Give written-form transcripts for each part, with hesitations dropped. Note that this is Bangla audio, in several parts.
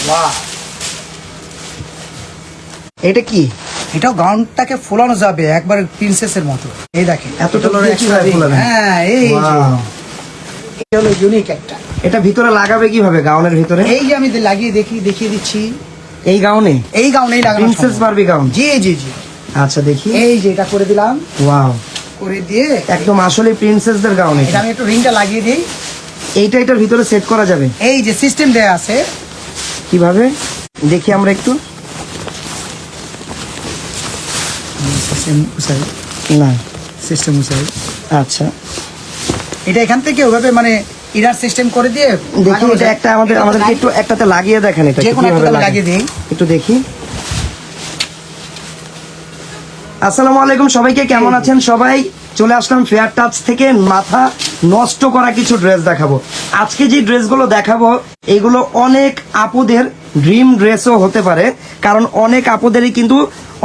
বাহ, এটা কি? এটাও গাউনটাকে ফোলানো যাবে একবার প্রিন্সেসের মতো। এই দেখেন এতটা কিভাবে ফোলাবেন? হ্যাঁ, এই যে এটা হলো ইউনিক একটা। এটা ভিতরে লাগাবে কিভাবে গাউনের ভিতরে? এই যে আমি লাগিয়ে দেখিয়ে দিচ্ছি। এই গাউনে লাগানো প্রিন্সেস বারবি গাউন। জি জি জি। আচ্ছা দেখি। এই যে এটা করে দিলাম। ওয়াও, করে দিয়ে একদম আসলে প্রিন্সেসদের গাউন। এটা আমি একটু রিংটা লাগিয়ে দিই। এইটা এটার ভিতরে সেট করা যাবে। এই যে সিস্টেম দেয়া আছে। কিভাবে দেখি আমরা একটু। না, সিস্টেম উসাই। আচ্ছা, এটা এখান থেকে ওভাবে মানে ইনার সিস্টেম করে দিয়ে দেখি। এটা একটা আমাদেরকে একটু একটাতে লাগিয়ে দেখেন। এটা যে কোনো কিভাবে একটা লাগে। লাগিয়ে দিই। একটু দেখি। আসসালামু আলাইকুম সবাইকে, কেমন আছেন সবাই? চলে আসলাম ফেয়ার টাচ থেকে মাথা নষ্ট করা কিছু ড্রেস দেখাবো। আজকে যে ড্রেসগুলো দেখাবো এগুলো অনেক আপুদের ড্রিম ড্রেসও হতে পারে, কারণ অনেক আপুদেরই কিন্তু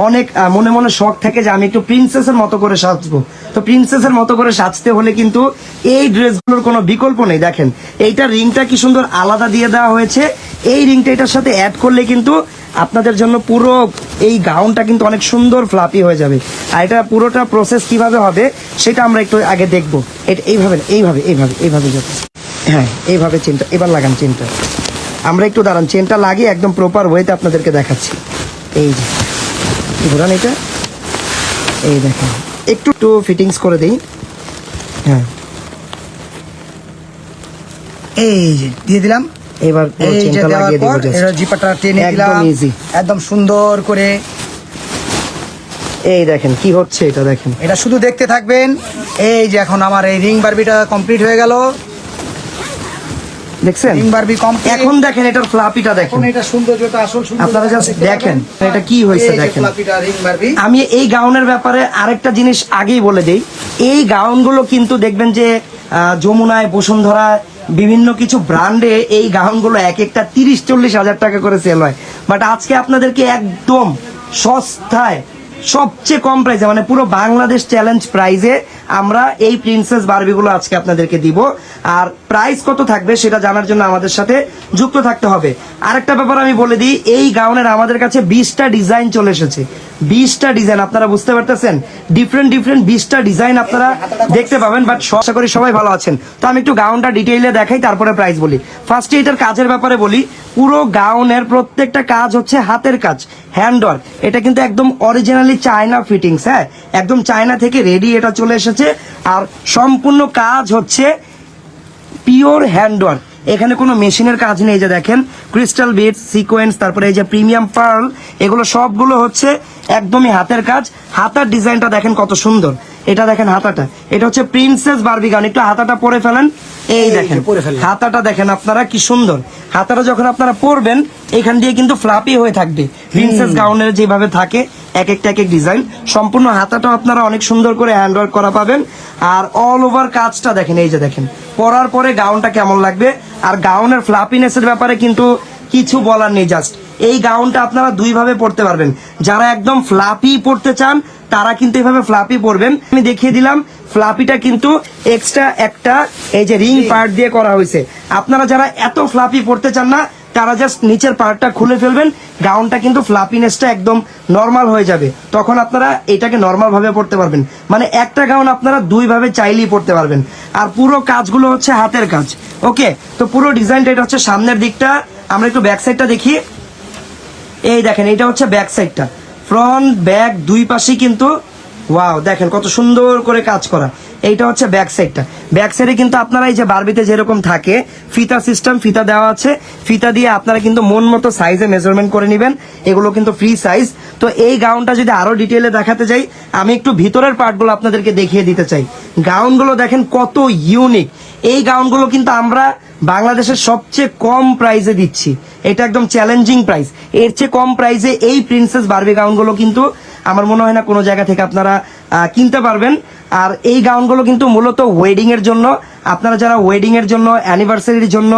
অনেক মনে মনে শখ থাকে যে আমি একটু প্রিন্সেসের মতো করে সাজবো। তো প্রিন্সেসের মতো করে সাজতে হলে কিন্তু এই ড্রেসগুলোর কোনো বিকল্প নেই। দেখেন এইটা রিংটা কি সুন্দর আলাদা দিয়ে দেওয়া হয়েছে। এই রিংটা এটার সাথে অ্যাড করলে কিন্তু আপনাদের জন্য পুরো এই গাউনটা কিন্তু অনেক সুন্দর ফ্লাপি হয়ে যাবে। আর এটা পুরোটা প্রসেস কিভাবে হবে সেটা আমরা একটু আগে দেখবো। এটা এইভাবে যাবে। হ্যাঁ, এইভাবে চেনটা এবার লাগান। চেনটা আমরা একটু দাঁড়ান, চেনটা লাগিয়ে একদম প্রপার ওয়েতে আপনাদেরকে দেখাচ্ছি। এই যে ঘোরান এটা, এই দেখেন একটু ফিটিংস করে দিই। হ্যাঁ, এই যে দিয়ে দিলাম। এবার চেনটা লাগিয়ে দিব। এর জিপাটা টেনে দিলাম একদম ইজি, একদম সুন্দর করে। এই দেখেন কি হচ্ছে, এটা দেখেন। এটা শুধু দেখতে থাকবেন। এই যে এখন আমার এই রিং বারবিটা কমপ্লিট হয়ে গেল। দেখছেন রিং বারবি কমপ্লিট। এখন দেখেন এটার ফ্লাপিটা দেখেন। এখন এটা সৌন্দর্যটা আসল সৌন্দর্য আপনারা জাস্ট দেখেন এটা কি হয়েছে দেখেন। ফ্লাপিটা রিং বারবি। আমি এই গাউনের ব্যাপারে আরেকটা জিনিস আগেই বলে দেই। এই গাউনগুলো কিন্তু দেখবেন যে যমুনায়, বসুন্ধরা, বিভিন্ন কিছু ব্র্যান্ডে এই গাউনগুলো এক একটা 30-40 হাজার টাকা করে সেল হয়। বাট আজকে আপনাদেরকে একদম সস্তায় সবচেয়ে কম প্রাইসে, মানে পুরো বাংলাদেশ চ্যালেঞ্জ প্রাইসে আমরা এই প্রিন্সেস বারবিগুলো আজকে আপনাদেরকে দিব। আর প্রাইস কত থাকবে সেটা জানার জন্য আমাদের সাথে যুক্ত থাকতে হবে। আরেকটা ব্যাপার আমি বলে দিই, এই গাউনের আমাদের কাছে 20টা ডিজাইন চলে এসেছে। 20টা ডিজাইন, আপনারা বুঝতে পারতেছেন, ডিফারেন্ট 20টা ডিজাইন আপনারা দেখতে পাবেন। বাট আশা করি সবাই ভালো আছেন। তো আমি একটু গাউনটা ডিটেইলে দেখাই, তারপরে প্রাইস বলি। ফার্স্টে এটার কাজের ব্যাপারে বলি। পুরো গাউনের প্রত্যেকটা কাজ হচ্ছে হাতের কাজ, হ্যান্ড ওয়ার্ক। এটা কিন্তু একদম অরিজিনালি চায়না ফিটিংস। হ্যাঁ, একদম চায়না থেকে রেডি এটা চলে এসেছে। আর সম্পূর্ণ কাজ হচ্ছে পিওর হ্যান্ড ওয়ার্ক। এখানে কোনো মেশিনের কাজ নেই। যে দেখেন ক্রিস্টাল বিটস, সিকোয়েন্স, তারপরে এই যে প্রিমিয়াম পার্ল, এগুলো সবগুলো হচ্ছে একদমই হাতের কাজ। হাতার ডিজাইনটা দেখেন কত সুন্দর। এটা দেখেন হাতাটা, এটা হচ্ছে প্রিন্সেস বারবি গাউন। একটু হাতাটা পরে ফেলেন। এই দেখেন হাতাটা দেখেন আপনারা কি সুন্দর। হাতাটা যখন আপনারা পরবেন এখান দিয়ে কিন্তু ফ্লাপি হয়ে থাকবে, প্রিন্সেস গাউনের যেভাবে থাকে এক একটা ডিজাইন। সম্পূর্ণ হাতাটা আপনারা অনেক সুন্দর করে হ্যান্ডওয়ার্ক করা পাবেন। আর অল ওভার কাজটা দেখেন, এই যে দেখেন পরার পরে গাউনটা কেমন লাগবে। আর গাউনের ফ্লাপিনেসের ব্যাপারে কিন্তু কিছু বলার নেই। জাস্ট এই গাউনটা আপনারা দুইভাবে পরতে পারবেন। যারা একদম ফ্লাপি পরতে চান তারা কিন্তু এইভাবে ফ্লাপি পরবেন। আমি দেখিয়ে দিলাম ফ্লাপিটা কিন্তু এক্সট্রা একটা এই যে রিং পার্ট দিয়ে করা হয়েছে। আপনারা যারা এত ফ্লাপি পরতে চান না তারা জাস্ট নিচের পার্টটা খুলে ফেলবেন, গাউনটা কিন্তু ফ্লাপিনেসটা একদম নর্মাল হয়ে যাবে। তখন আপনারা এটাকে নর্মাল ভাবে পরতে পারবেন। মানে একটা গাউন আপনারা দুইভাবে চাইলেই পরতে পারবেন। আর পুরো কাজগুলো হচ্ছে হাতের কাজ। ওকে, তো পুরো ডিজাইনটা এটা হচ্ছে সামনের দিকটা। আমরা একটু ব্যাক সাইডটা দেখি। এই দেখেন এটা হচ্ছে ব্যাক সাইডটা, ফ্রন্ট ব্যাক দুই পাশেই কিন্তু ওয়াও দেখেন কত সুন্দর করে কাজ করা। এইটা হচ্ছে ব্যাক সাইডটা। ব্যাক সাইডে কিন্তু আপনারা এই যে বারবিতে যেরকম থাকে ফিতা সিস্টেম, ফিতা দেওয়া আছে। ফিতা দিয়ে আপনারা কিন্তু মন মতো সাইজে মেজারমেন্ট করে নেবেন। এগুলো কিন্তু ফ্রি সাইজ। তো এই গাউনটা যদি আরো ডিটেইলে দেখাতে যাই, আমি একটু ভিতরের পার্টগুলো আপনাদেরকে দেখিয়ে দিতে চাই। গাউনগুলো দেখেন কত ইউনিক। এই গাউনগুলো কিন্তু আমরা বাংলাদেশের সবচেয়ে কম প্রাইসে দিচ্ছি। এটা একদম চ্যালেঞ্জিং প্রাইস। এর চেয়ে কম প্রাইসে এই প্রিন্সেস বারবি গাউনগুলো কিন্তু আমার মনে হয় না কোনো জায়গা থেকে আপনারা কিনতে পারবেন। আর এই গাউনগুলো কিন্তু মূলত ওয়েডিং এর জন্য, আপনারা যারা ওয়েডিং এর জন্য, অ্যানিভার্সারির জন্য,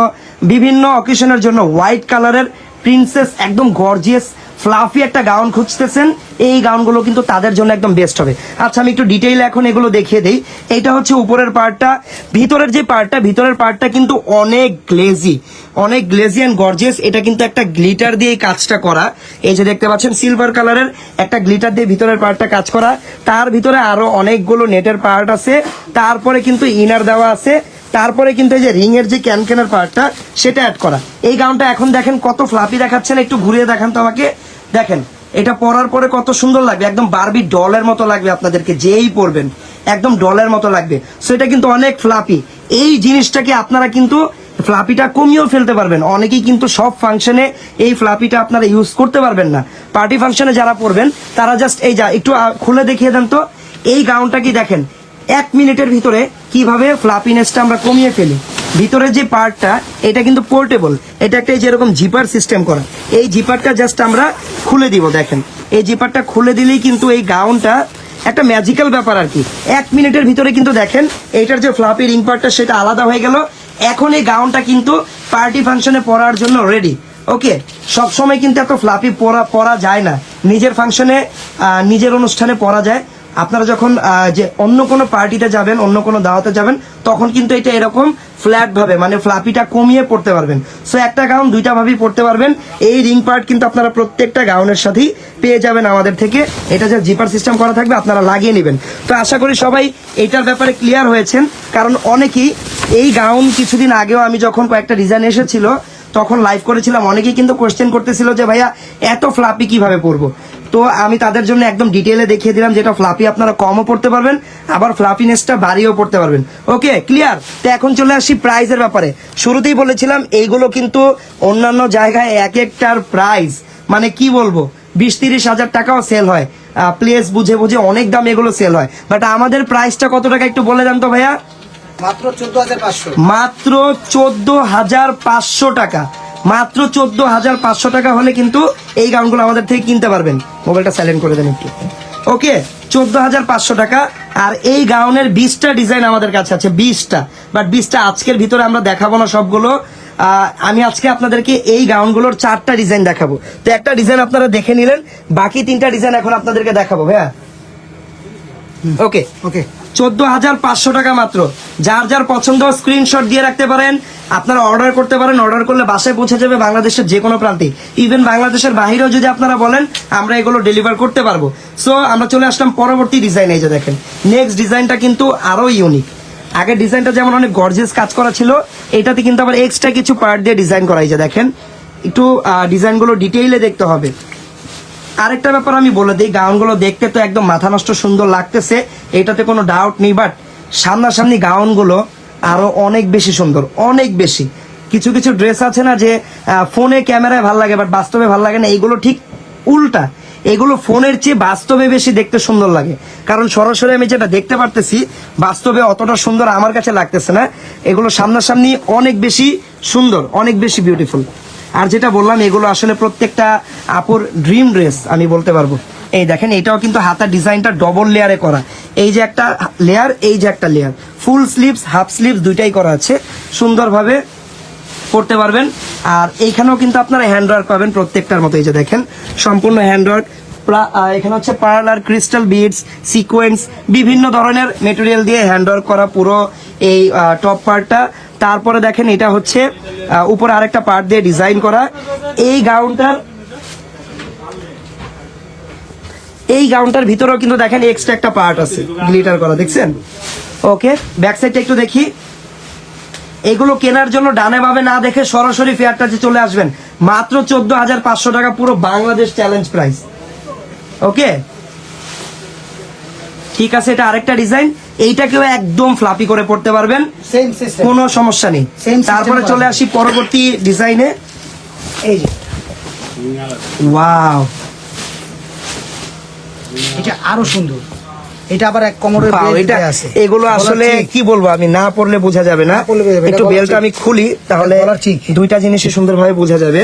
বিভিন্ন অকেশনের জন্য হোয়াইট কালারের প্রিন্সেস একদম গর্জিয়াস ফ্লাফি একটা গাউন খুঁজতেছেন, এই গাউনগুলো কিন্তু তাদের জন্য একদম বেস্ট হবে। আচ্ছা আমি একটু ডিটেইলে এখন এগুলো দেখিয়ে দেই। এইটা হচ্ছে উপরের পার্টটা, ভিতরের যে পার্টটা, ভিতরের পার্টটা কিন্তু অনেক গ্লেজি অ্যান্ড গর্জিয়াস। এটা কিন্তু একটা গ্লিটার দিয়ে এই কাজটা করা, এই যে দেখতে পাচ্ছেন সিলভার কালারের একটা গ্লিটার দিয়ে ভিতরের পার্টটা কাজ করা। তার ভিতরে আরো অনেকগুলো নেটের পার্ট আছে, তারপরে কিন্তু ইনার দেওয়া আছে, তারপরে কিন্তু এই যে রিং এর যে ক্যানক্যানের পার্টটা সেটা অ্যাড করা। এই গাউনটা এখন দেখেন কত ফ্লাফি দেখাচ্ছেন, একটু ঘুরিয়ে দেখান তো আমাকে। দেখেন এটা পরার পরে কত সুন্দর লাগবে, একদম বারবি ডলের মতো লাগবে আপনাদেরকে, যেই পরবেন একদম ডলের মতো লাগবে। সো এটা কিন্তু অনেক ফ্লাফি। এই জিনিসটাকে আপনারা কিন্তু ফ্লাপিটা কমিয়েও ফেলতে পারবেন। অনেকেই কিন্তু সব ফাংশনে এই ফ্লাপিটা আপনারা ইউজ করতে পারবেন না। পার্টি ফাংশনে যারা পরবেন তারা জাস্ট এই যা একটু খুলে দেখিয়ে দেন তো। এই গাউনটা কি দেখেন 1 মিনিটের ভিতরে কিভাবে ফ্লাপিনেসটা আমরা কমিয়ে ফেলি। ভিতরে যে পার্টটা এটা কিন্তু পোর্টেবল, এটা একটা যেরকম জিপার সিস্টেম করা। এই জিপারটা জাস্ট আমরা খুলে দিব। দেখেন এই জিপারটা খুলে দিলেই কিন্তু এই গাউনটা একটা ম্যাজিক্যাল ব্যাপার আর কি। 1 মিনিটের ভিতরে কিন্তু দেখেন এইটার যে ফ্লাপি রিং পার্টটা সেটা আলাদা হয়ে গেল। এখন এই গাউনটা কিন্তু পার্টি ফাংশনে পরার জন্য রেডি। ওকে, সবসময় কিন্তু এত ফ্লাপি পরা যায় না, নিজের ফাংশনে নিজের অনুষ্ঠানে পরা যায়। আপনারা যখন যে অন্য কোনো পার্টিতে যাবেন, অন্য কোনো দাওয়াতে যাবেন, তখন কিন্তু এটা এরকম ফ্ল্যাট ভাবে মানে ফ্লাপিটা কমিয়ে পড়তে পারবেন। সো একটা গাউন দুইটা ভাবেই পড়তে পারবেন। এই রিং পার্ট কিন্তু আপনারা প্রত্যেকটা গাউনের সাথেই পেয়ে যাবেন আমাদের থেকে। এটা যে জিপার সিস্টেম করা থাকবে আপনারা লাগিয়ে নেবেন। তো আশা করি সবাই এইটার ব্যাপারে ক্লিয়ার হয়েছেন, কারণ অনেকেই এই গাউন কিছুদিন আগেও আমি যখন কয়েকটা ডিজাইন এসেছিল তখন লাইভ করেছিলাম, অনেকেই কিন্তু কোয়েশ্চেন করতেছিল যে ভাইয়া এত ফ্লাপি কিভাবে পরবো। তো আমি তাদের জন্য একদম ডিটেইলে দেখিয়ে দিলাম যেটা ফ্লাপি আপনারা কমও পড়তে পারবেন, আবার ফ্লাপিনেসটা বাড়িয়েও পড়তে পারবেন। Okay clear. তো এখন চলে আসি প্রাইসের ব্যাপারে। শুরুতেই বলেছিলাম এইগুলো কিন্তু অন্যান্য জায়গায় এক একটার প্রাইস মানে কি বলবো 20-30 হাজার টাকাও সেল হয়, প্লেস বুঝে বুঝে অনেক দাম এগুলো সেল হয়। বাট আমাদের প্রাইসটা কত টাকা একটু বলে দেন তো ভাইয়া। মাত্র 14,500, মাত্র 14,500 টাকা। মাত্র 14,500 টাকা হলে কিন্তু এই গাউনগুলো আমাদের থেকে কিনতে পারবেন। মোবাইলটা সাইলেন্ট করে দেন একটু। ওকে 14,500 টাকা। আর এই গাউনের 20টা ডিজাইন আমাদের কাছে আছে, 20টা। বাট 20টা আজকের ভিতরে আমরা দেখাবো না সবগুলো। আমি আজকে আপনাদেরকে এই গাউনগুলোর 4টা ডিজাইন দেখাবো। তো একটা ডিজাইন আপনারা দেখে নিলেন, বাকি 3টা ডিজাইন এখন আপনাদেরকে দেখাবো ভাইয়া। ওকে ওকে 14,500 টাকা মাত্র। যার যার পছন্দ স্ক্রিনশট দিয়ে রাখতে পারেন, আপনারা অর্ডার করতে পারেন। অর্ডার করলে বাসায় পৌঁছে যাবে বাংলাদেশের যে কোনো প্রান্তে, ইভেন বাংলাদেশের বাইরেও যদি আপনারা বলেন আমরা এগুলো ডেলিভার করতে পারবো। সো আমরা চলে আসলাম পরবর্তী ডিজাইন। এই যে দেখেন নেক্সট ডিজাইনটা কিন্তু আরো ইউনিক। আগের ডিজাইনটা যেমন অনেক গর্জিয়াস কাজ করা ছিল, এটাতে কিন্তু আবার এক্সট্রা কিছু পার্ট দিয়ে ডিজাইন করা। এই যে দেখেন একটু ডিজাইনগুলো ডিটেইলে দেখতে হবে। আরেকটা ব্যাপার আমি বলে দিই, গাউনগুলো দেখতে তো একদম মাথা নষ্ট সুন্দর লাগতেছে, এটাতে কোনো ডাউট নেই। বাট সামনাসামনি গাউনগুলো আরো অনেক বেশি সুন্দর, অনেক বেশি। কিছু কিছু ড্রেস আছে না যে ফোনে ক্যামেরায় ভাল লাগে বাট বাস্তবে ভাল লাগে না, এইগুলো ঠিক উল্টা। এগুলো ফোনের চেয়ে বাস্তবে বেশি দেখতে সুন্দর লাগে, কারণ সরাসরি আমি যেটা দেখতে পারতেছি বাস্তবে অতটা সুন্দর আমার কাছে লাগতেছে না। এগুলো সামনাসামনি অনেক বেশি সুন্দর, অনেক বেশি বিউটিফুল। আর যেটা বললাম এগুলো আসলে প্রত্যেকটা আপুর ড্রিম ড্রেস আমি বলতে পারবো। এই দেখেন এটাও কিন্তু হাতার ডিজাইনটা ডবল লেয়ারে করা। এই যে একটা লেয়ার, এই যে একটা লেয়ার, ফুল স্লিভস হাফ স্লিভস দুইটাই করা আছে, সুন্দরভাবে পড়তে পারবেন। আর এইখানেও কিন্তু আপনারা হ্যান্ডওয়ার্ক পাবেন প্রত্যেকটার মতো। এই যে দেখেন সম্পূর্ণ হ্যান্ডওয়ার্ক। এখানে হচ্ছে পার্ল আর ক্রিস্টাল বিডস, সিকোয়েন্স, বিভিন্ন ধরনের মেটেরিয়াল দিয়ে হ্যান্ডওয়ার্ক করা পুরো এই টপ পার্টটা। তারপরে দেখেন এটা হচ্ছে উপরে আরেকটা পার্ট দিয়ে ডিজাইন করা। এই গাউনটার ভিতরেও কিন্তু দেখেন এক্সট্রা একটা পার্ট আছে গ্লিটার করা, দেখছেন। ওকে ব্যাক সাইডটা একটু দেখি। এগুলো কেনার জন্য ডানে ভাবে না দেখে সরাসরি ফেয়ারটাতে চলে আসবেন। মাত্র 14,500 টাকা, পুরো বাংলাদেশ চ্যালেঞ্জ প্রাইস। ওকে ঠিক আছে। এটা আরেকটা ডিজাইন, এইটাকেও একদম ফ্লাপি করে পড়তে পারবেন, সেম সিস্টেম, কোনো সমস্যা নেই। Same system তারপরে চলে আসি পরবর্তী ডিজাইনে। এই যে ওয়াও, এটা আরো সুন্দর। এটা আবার এক কোমরের Wow, বেল্ট এটা আছে। এগুলো আসলে গলার চিক। কি বলবো, আমি না পড়লে বোঝা যাবে না। না পরলে বোঝা যাবে না, একটু এটা গলার বেল্টটা চিক। আমি খুলি তাহলে গলার চিক। দুইটা জিনিসই সুন্দরভাবে বোঝা যাবে।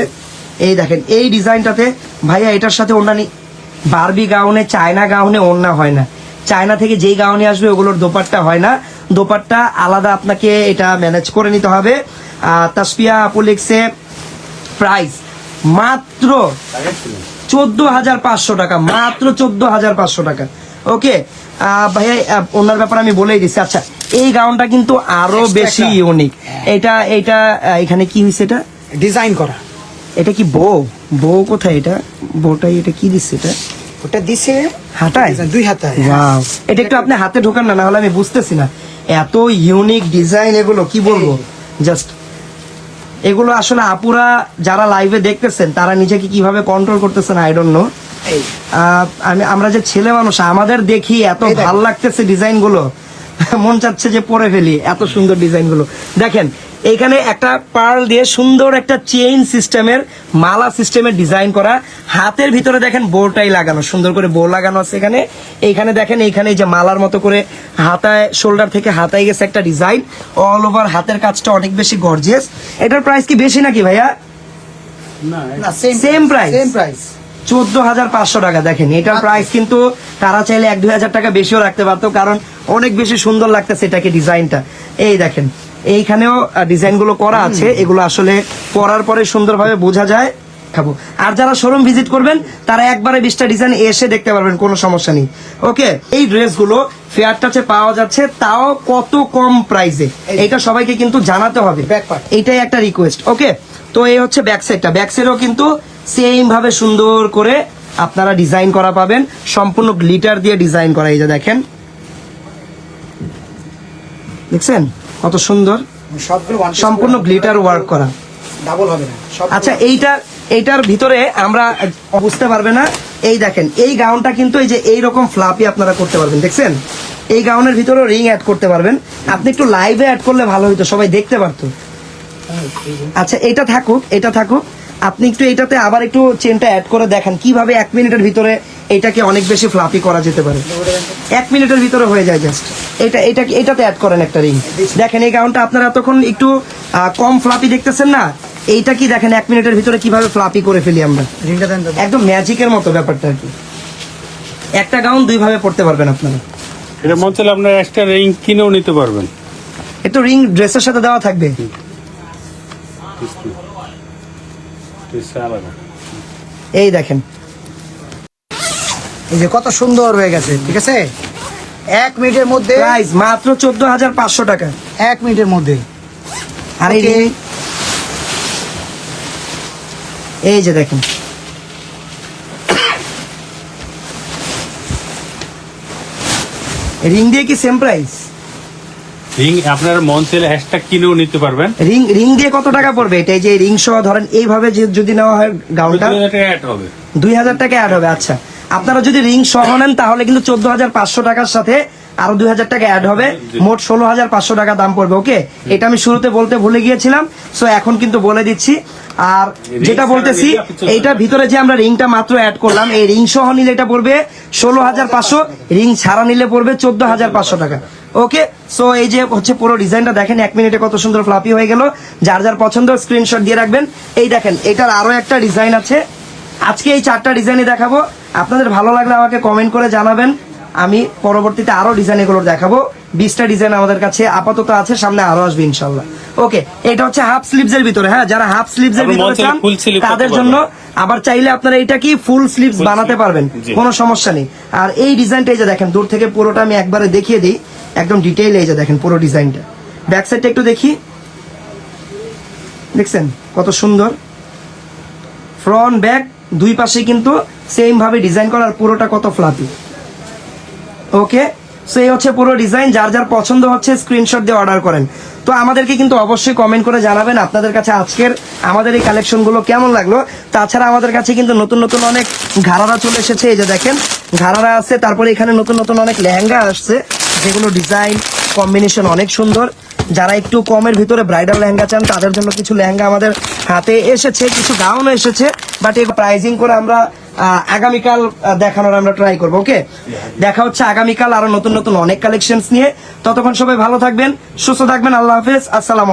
এই দেখেন এই ডিজাইনটাতে ভাইয়া এটার সাথে ওড়না বারবি গাউনে, চায়না গাউনে ওড়না হয় না। চায়না থেকে যেই গাউনে আসবে ওগুলোর দোপাট্টা হয় না, দোপাট্টা আলাদা আপনাকে এটা ম্যানেজ করে নিতে হবে। তাসফিয়া আপু লিখছে প্রাইস মাত্র 14,500 টাকা, মাত্র 14,500 টাকা। ওকে ভাইয়া, ওনার ব্যাপারে আমি বলেই দিচ্ছি। আচ্ছা, এই গাউনটা কিন্তু আরো Extra বেশি একটা। ইউনিক। এটা এখানে কি হয়েছে? ডিজাইন করা। এটা কি বউ কোথায়? এটা বউটাই, এটা কি দিচ্ছে? এটা ওটা দিছে হাতায়, 2 হাতায়। ওয়াও, এটা একটু আপনি হাতে ঢোকান না, হলে আমি বুঝতেছি না। এত ইউনিক ডিজাইন, এগুলো কি বলবো, জাস্ট এগুলো আসলে আপুরা যারা লাইভে দেখতেছেন তারা নিজেকে কিভাবে কন্ট্রোল করতেছেন আই ডোন্ট নো। এই আমরা যে ছেলে মানুষ, আমাদের দেখি এত এই দেখো। ভাল লাগতেছে ডিজাইন গুলো, মন চাচ্ছে যে পরে ফেলি, এত সুন্দর ডিজাইন গুলো। দেখেন এইখানে একটা পার্ল দিয়ে সুন্দর একটা চেইন সিস্টেমের, মালা সিস্টেমের ডিজাইন করা। হাতের ভিতরে দেখেন বোটাই লাগানো, সুন্দর করে বো লাগানো আছে এখানে। এইখানে দেখেন, এইখানে এই যে মালার মতো করে হাতায়, শোল্ডার থেকে হাতায় গেছে একটা ডিজাইন। অল ওভার হাতের কাজটা অনেক বেশি গর্জিয়াস। এটার প্রাইস কি বেশি নাকি ভাইয়া? না, Same price? Same price. 14,500 টাকা। দেখেন এটার প্রাইস কিন্তু তারা চাইলে 1-2 হাজার টাকা বেশিও রাখতে পারতো, কারণ অনেক বেশি সুন্দর লাগতেছে এটাকে ডিজাইনটা। এই দেখেন এইখানেও ডিজাইন গুলো করা আছে, এগুলো আসলে পরার পরে সুন্দরভাবে বোঝা যায়। খাবো। আর যারা শোরুম ভিজিট করবেন তারা একবারে 20টা ডিজাইন এসে দেখতে পারবেন, কোনো সমস্যা নেই। ওকে, এই ড্রেসগুলো ফেয়ার টাচে পাওয়া যাচ্ছে, তাও কত কম প্রাইসে, এটা সবাইকে কিন্তু জানাতে হবে। Back part। এটাই একটা রিকোয়েস্ট। ওকে, তো এই হচ্ছে ব্যাক সাইডটা। ব্যাক সাইডও কিন্তু সেম ভাবে সুন্দর করে আপনারা ডিজাইন করা পাবেন, সম্পূর্ণ গ্লিটার দিয়ে ডিজাইন করা। এই যে দেখেন, দেখছেন কত সুন্দর, সবগুলো one piece সম্পূর্ণ করে গ্লিটার ওয়ার্ক করা। ডাবল হবে না সব। আচ্ছা, এইটার ভিতরে আমরা বুঝতে পারবে না। এই দেখেন, এই গাউনটা কিন্তু এই যে এইরকম ফ্লাপি আপনারা করতে পারবেন, দেখছেন? এই গাউনের ভিতরে রিং অ্যাড করতে পারবেন। আপনি একটু লাইভে অ্যাড করলে ভালো হতো, সবাই দেখতে পারতো। আচ্ছা, এটা থাকুক। আপনি একটু এটাতে আবার একটু চেনটা অ্যাড করে দেখেন কিভাবে 1 মিনিটের ভিতরে এটাকে অনেক বেশি ফ্লাপি করা যেতে পারে। 1 মিনিটের ভিতরে হয়ে যায় জাস্ট। এটাতে অ্যাড করেন একটা রিং। দেখেন এই গাউনটা আপনারা তখন একটু কম ফ্লাপি দেখতেছেন না, এইটা কি দেখেন 1 মিনিটের ভিতরে কিভাবে ফ্লাপি করে ফেলি আমরা, রিংটা দেন দাদা। একদম ম্যাজিকের মতো ব্যাপারটা আর কি। একটা গাউন 2 ভাবে পড়তে পারবেন আপনারা। এটা মনে হচ্ছে আপনার এক্সট্রা রিং কিনেও নিতে পারবেন। একটু রিং ড্রেসের সাথে দেওয়া থাকবে। আলাদা। এই দেখেন, এই যে কত সুন্দর হয়ে গেছে, ঠিক আছে? 1 মিনিটের মধ্যে, প্রাইস মাত্র 14,500 টাকা। 1 মিনিটের মধ্যে। আর এই Okay. ring, এই যে দেখেন, রিং দিয়ে কি সেম প্রাইস? রিং আপনার মন চাইলে হ্যাশট্যাগ কিনেও নিতে পারবেন। রিং দিয়ে কত টাকা পড়বে? এটা এই যে রিং সহ ধরেন এইভাবে যদি নেওয়া হয় গাউনটা 2000 টাকা অ্যাড হবে। 2,000 টাকা অ্যাড হবে। আচ্ছা, আপনারা যদি রিং সহ নেন তাহলে কিন্তু 14,500 টাকার সাথে আরো 2,000 টাকা অ্যাড হবে, মোট 16,500 টাকা দাম পড়বে। ওকে, এটা আমি শুরুতে বলতে ভুলে গিয়েছিলাম, সো এখন কিন্তু বলে দিচ্ছি। আর যেটা বলতেছি, এইটার ভিতরে যে আমরা রিংটা মাত্র অ্যাড করলাম, এই রিং সহ নিলে এটা পড়বে 16,500, রিং ছাড়া নিলে পড়বে 14,500 টাকা। ওকে, সো এই যে হচ্ছে পুরো ডিজাইনটা দেখেন, 1 মিনিটে কত সুন্দর ফ্লাপি হয়ে গেল। যার যার পছন্দ স্ক্রিনশট দিয়ে রাখবেন। এই দেখেন, এটার আরো একটা ডিজাইন আছে। আজকে এই 4টা ডিজাইনই দেখাবো, আপনাদের ভালো লাগলে আমাকে কমেন্ট করে জানাবেন, আমি পরবর্তীতে আরো ডিজাইন এগুলো দেখাবো। 20টা ডিজাইন আমাদের কাছে আপাতত আছে, সামনে আরো আসবে ইনশাল্লাহ। ওকে, এটা হচ্ছে হাফ স্লিভস এর ভিতরে। হ্যাঁ, যারা হাফ স্লিভস এর আপনার ভিতরে মন চাইলে চান full sleeve তাদের করতে জন্য, আবার চাইলে আপনারা এটা কি ফুল স্লিভস Full বানাতে sleeve, পারবেন, জি। কোনো সমস্যা নেই। আর এই ডিজাইনটা এই যে দেখেন, দূর থেকে পুরোটা আমি একবারে দেখিয়ে দিই, একদম ডিটেইল। এই যে দেখেন পুরো ডিজাইনটা, ব্যাক সাইডটা একটু দেখি, দেখছেন কত সুন্দর। ফ্রন্ট ব্যাক দুই পাশে কিন্তু সেম ভাবে ডিজাইন করার, পুরোটা কত ফ্লাপি। ওকে, সো এই হচ্ছে পুরো ডিজাইন। যার যার পছন্দ হচ্ছে স্ক্রিনশট দিয়ে অর্ডার করেন। তো আমাদেরকে কিন্তু অবশ্যই কমেন্ট করে জানাবেন আপনাদের কাছে আজকের আমাদের এই কালেকশনগুলো কেমন লাগলো। তাছাড়া আমাদের কাছে কিন্তু নতুন নতুন অনেক ঘাড়ারা চলে এসেছে। এই যে দেখেন ঘাড়ারা আছে, তারপরে এখানে নতুন নতুন অনেক লেহেঙ্গা আসছে, যেগুলো ডিজাইন কম্বিনেশন অনেক সুন্দর। যারা একটু কমের ভিতরে ব্রাইডাল লেহেঙ্গা চান তাদের জন্য কিছু লেহেঙ্গা আমাদের হাতে এসেছে, কিছু গাউনও এসেছে, বাট এই প্রাইজিং করে আমরা আগামীকাল দেখানোর আমরা ট্রাই করবো। ওকে, দেখা হচ্ছে আগামীকাল আরো নতুন নতুন অনেক কালেকশনস নিয়ে। ততক্ষণ সবাই ভালো থাকবেন, সুস্থ থাকবেন। আল্লাহ হাফেজ, আসসালামু আলাইকুম।